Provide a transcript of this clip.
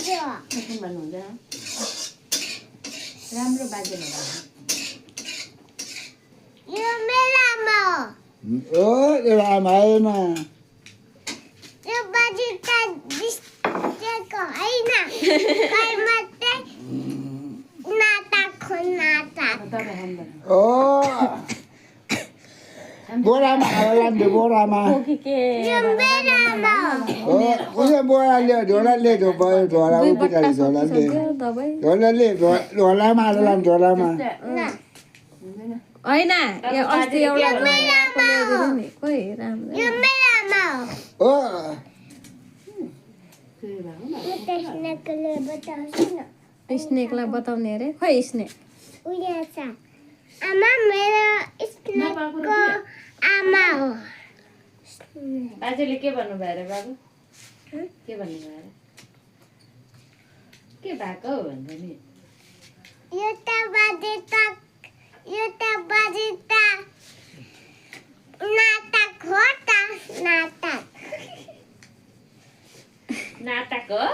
भन्नु हुँदैन राम्रो बाजेन यो मेरो आमा ओ यो आमा आएन यो बाजे त दिसको हैन कल मात्रै नाटक हो नाटक ओ बोरामा हाल्ला बोरामा यो मेरो आमा ओ उयो बोराले ढोलाले भयो ढोला उपिटाले ढोलाले ढोलामा हाल्ला ढोलामा होइन यो अस्ति एउटा खोइ राम्रो यो मेरो आमा ओ म त स्नेकले बताउँछु न स्नेकलाई बताउने अरे खोइ स्नेक उयो छ आमा मेरो स्नेकको आमा हो बाजेले के भन्नुभयो अरे बाबु के भन्नुभयो अरे के भएको भन्छ नि यो त बाजे त नाटक हो त नाटक नाटक हो